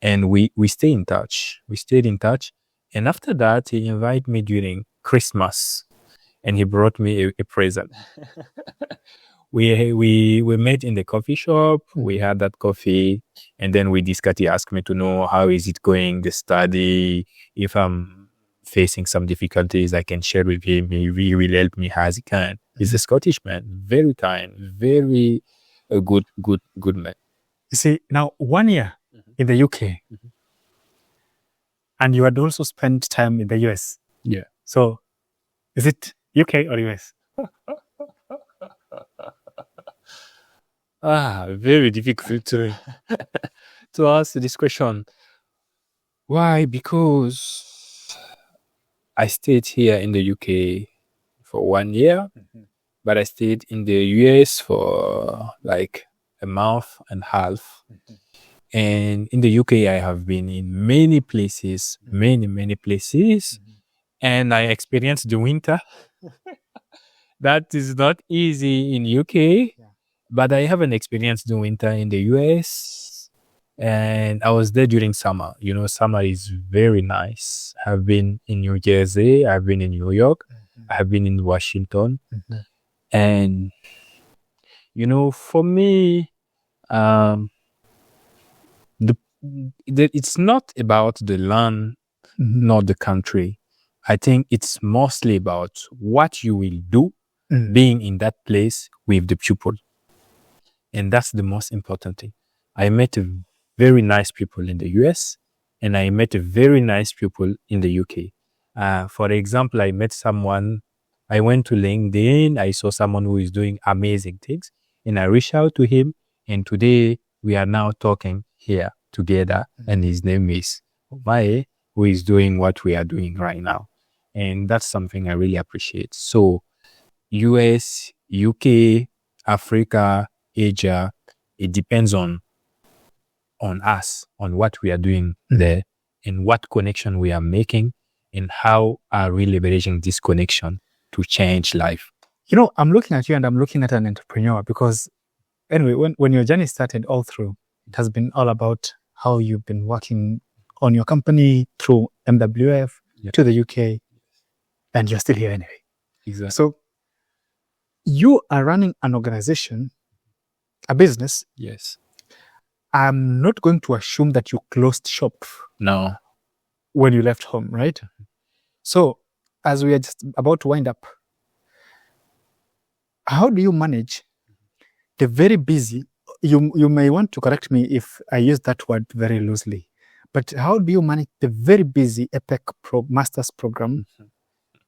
and we stayed in touch. And after that, he invited me during Christmas, and he brought me a present. We met in the coffee shop. We had that coffee, and then we discussed. He asked me to know how is it going, the study. If I'm facing some difficulties, I can share with him. He will help me as he can. He's a Scottish man, very kind, very good man. You see, now 1 year in the UK, and you had also spent time in the US. Yeah. So, is it UK or US? Very difficult to ask this question. Why? Because I stayed here in the UK for 1 year, but I stayed in the US for a month and a half. And in the UK, I have been in many places, many places, and I experienced the winter. That is not easy in UK. But I haven't experienced the winter in the US, and I was there during summer. Summer is very nice. I've been in New Jersey, I've been in New York, I've been in Washington. And, for me, it's not about the land, not the country. I think it's mostly about what you will do being in that place with the people. And that's the most important thing. I met very nice people in the US, and I met very nice people in the UK. For example, I met someone, I went to LinkedIn, I saw someone who is doing amazing things, and I reached out to him, and today we are now talking here together, and his name is Omae, who is doing what we are doing right now. And that's something I really appreciate. So US, UK, Africa, Asia, it depends on us, on what we are doing there, and what connection we are making, and how are we leveraging this connection to change life. I'm looking at you and I'm looking at an entrepreneur because anyway, when your journey started all through, it has been all about how you've been working on your company through MWF to the UK, and you're still here anyway. Exactly. So you are running an organization, a business. Yes. I'm not going to assume that you closed shop. No. When you left home, right? So as we are just about to wind up, how do you manage the very busy, you may want to correct me if I use that word very loosely, but how do you manage the very busy EPEC master's program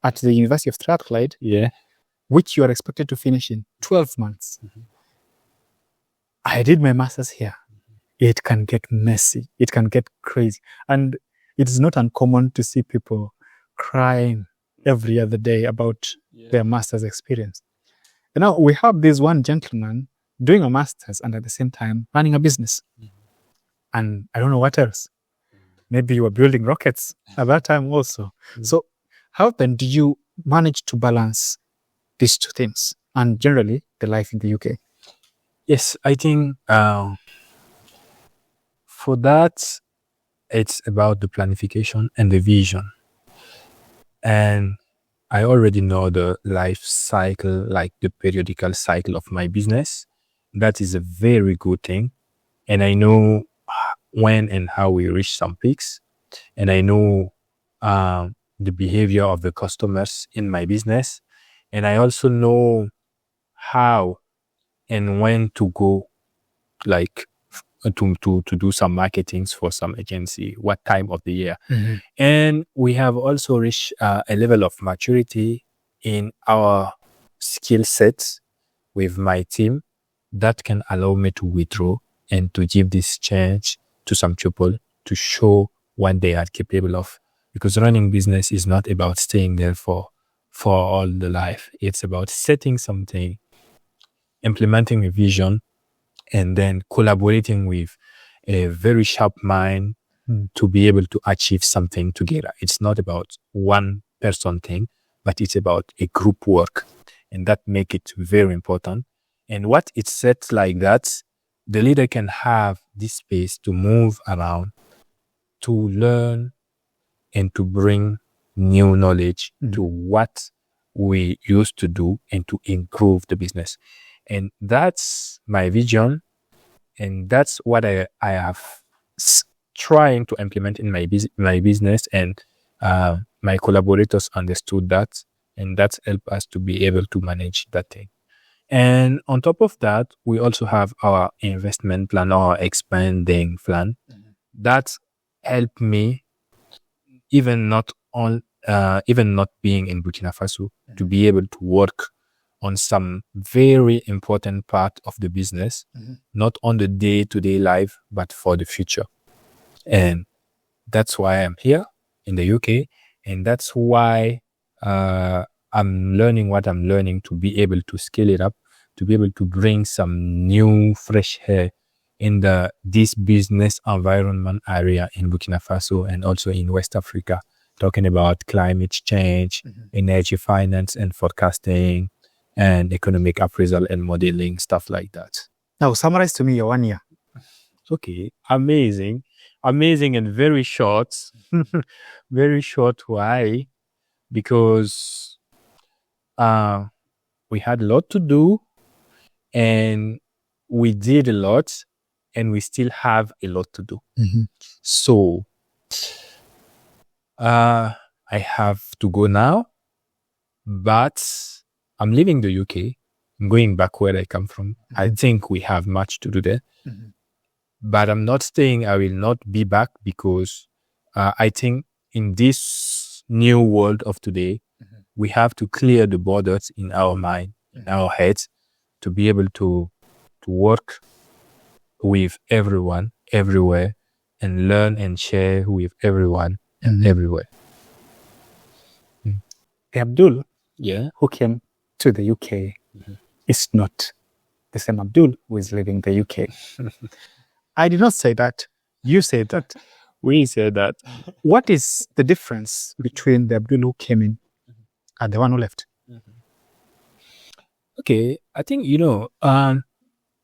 at the University of Strathclyde, which you are expected to finish in 12 months? I did my master's here. It can get messy. It can get crazy. And it is not uncommon to see people crying every other day about their master's experience. And now we have this one gentleman doing a master's and at the same time running a business. And I don't know what else. Maybe you were building rockets at that time also. So how then did you manage to balance these two things and generally the life in the UK? Yes, I think for that, it's about the planification and the vision. And I already know the life cycle, like the periodical cycle of my business. That is a very good thing. And I know when and how we reach some peaks. And I know the behavior of the customers in my business. And I also know how and when to go, like to do some marketings for some agency, what time of the year. And we have also reached a level of maturity in our skill sets with my team that can allow me to withdraw and to give this change to some people to show what they are capable of. Because running business is not about staying there for all the life. It's about setting something, implementing a vision, and then collaborating with a very sharp mind to be able to achieve something together. It's not about one person thing, but it's about a group work. And that make it very important. And what it's set like that, the leader can have this space to move around, to learn, and to bring new knowledge to what we used to do and to improve the business. And that's my vision. And that's what I have trying to implement in my business. And my collaborators understood that. And that's helped us to be able to manage that thing. And on top of that, we also have our investment plan, our expanding plan. That helped me, even not being in Burkina Faso, to be able to work on some very important part of the business, not on the day-to-day life, but for the future. And that's why I'm here in the UK. And that's why I'm learning what I'm learning to be able to scale it up, to be able to bring some new fresh air in this business environment area in Burkina Faso and also in West Africa, talking about climate change, energy finance and forecasting, and economic appraisal and modeling, stuff like that. Now, summarize to me your 1 year. Okay, amazing and very short. Very short. Why? Because we had a lot to do and we did a lot and we still have a lot to do. So I have to go now, but I'm leaving the UK. I'm going back where I come from. I think we have much to do there. But I'm not staying. I will not be back because I think in this new world of today, we have to clear the borders in our mind, in our heads, to be able to work with everyone, everywhere, and learn and share with everyone and everywhere. Abdoul, Yeah. who came to the UK, is not the same Abdoul who is living the UK. I did not say that. You said that. We said that. What is the difference between the Abdoul who came in and the one who left? Okay, I think,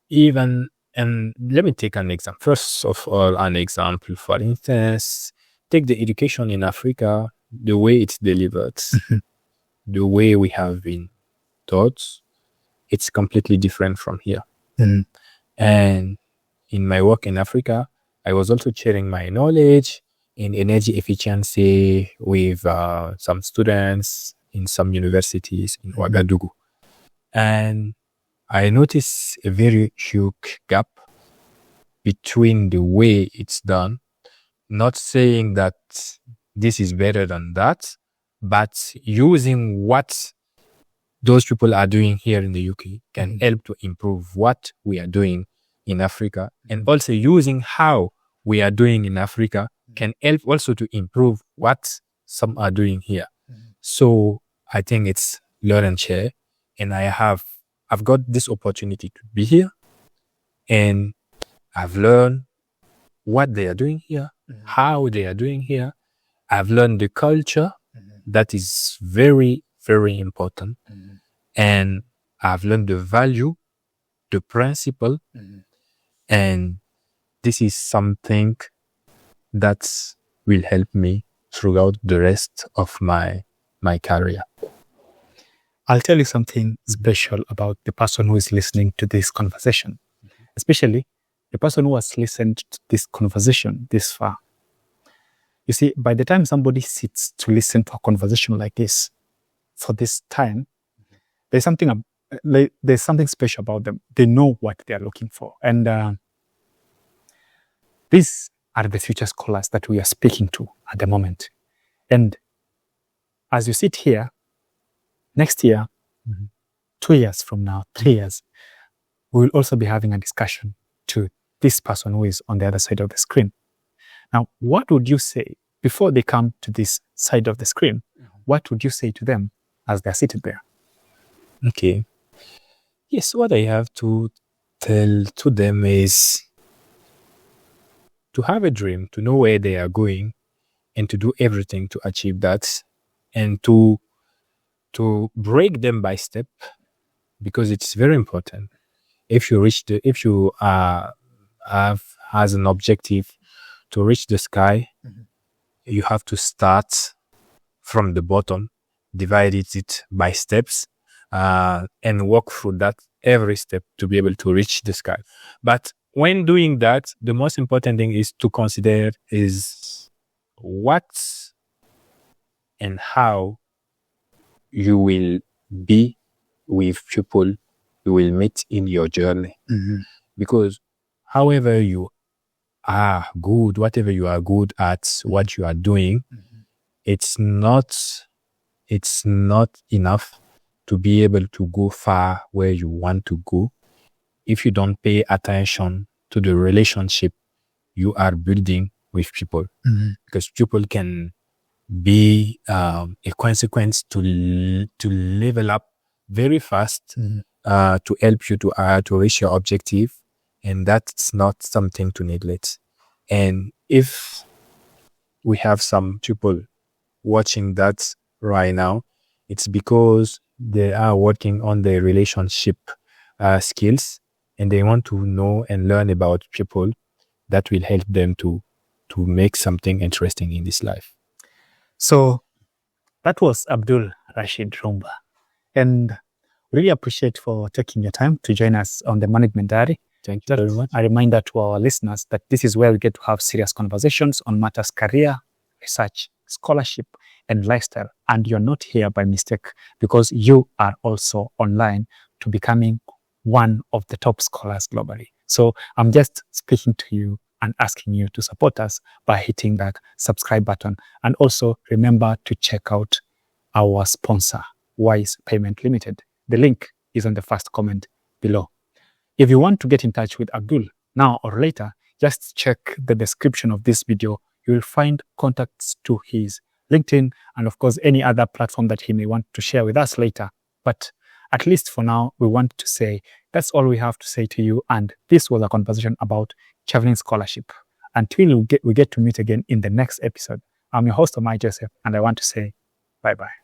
even, and let me take an example. First of all, an example, for instance, take the education in Africa, the way it's delivered, the way we have been taught, it's completely different from here. And in my work in Africa, I was also sharing my knowledge in energy efficiency with some students in some universities in Ouagadougou. And I noticed a very huge gap between the way it's done. Not saying that this is better than that, but using what those people are doing here in the UK can help to improve what we are doing in Africa. And also using how we are doing in Africa can help also to improve what some are doing here. So I think it's learn and share. And I've got this opportunity to be here, and I've learned what they are doing here, how they are doing here. I've learned the culture that is very, very important. And I've learned the value, the principle, and this is something that will help me throughout the rest of my career. I'll tell you something special about the person who is listening to this conversation, especially the person who has listened to this conversation this far. You see, by the time somebody sits to listen to a conversation like this for this time, there's something special about them. They know what they are looking for. And these are the future scholars that we are speaking to at the moment. And as you sit here, next year, 2 years from now, 3 years, we will also be having a discussion to this person who is on the other side of the screen. Now, what would you say before they come to this side of the screen? What would you say to them as they're sitting there? Okay. Yes, what I have to tell to them is to have a dream, to know where they are going, and to do everything to achieve that, and to break them by step, because it's very important. If you have as an objective to reach the sky, you have to start from the bottom, divide it by steps, and walk through that every step to be able to reach the sky. But when doing that, the most important thing is to consider is what and how you will be with people you will meet in your journey. Because however you are good, whatever you are good at, what you are doing, it's not enough to be able to go far where you want to go if you don't pay attention to the relationship you are building with people. Because people can be a consequence to level up very fast, to help you to reach your objective, and that's not something to neglect. And if we have some people watching that right now, it's because they are working on their relationship skills, and they want to know and learn about people that will help them to make something interesting in this life. So that was Abdoul Rachid ROUAMBA, and really appreciate for taking your time to join us on the Management Diary. Thank you very much. A reminder to our listeners that this is where we get to have serious conversations on matters career, research, scholarship, and lifestyle. And you're not here by mistake, because you are also online to becoming one of the top scholars globally. So I'm just speaking to you and asking you to support us by hitting that subscribe button. And also remember to check out our sponsor, Wise Payment Limited. The link is on the first comment below. If you want to get in touch with Abdoul now or later, just check the description of this video. You will find contacts to his LinkedIn and of course any other platform that he may want to share with us later. But at least for now, we want to say that's all we have to say to you. And this was a conversation about Chevening Scholarship. Until we get to meet again in the next episode, I'm your host, Omar Joseph, and I want to say bye-bye.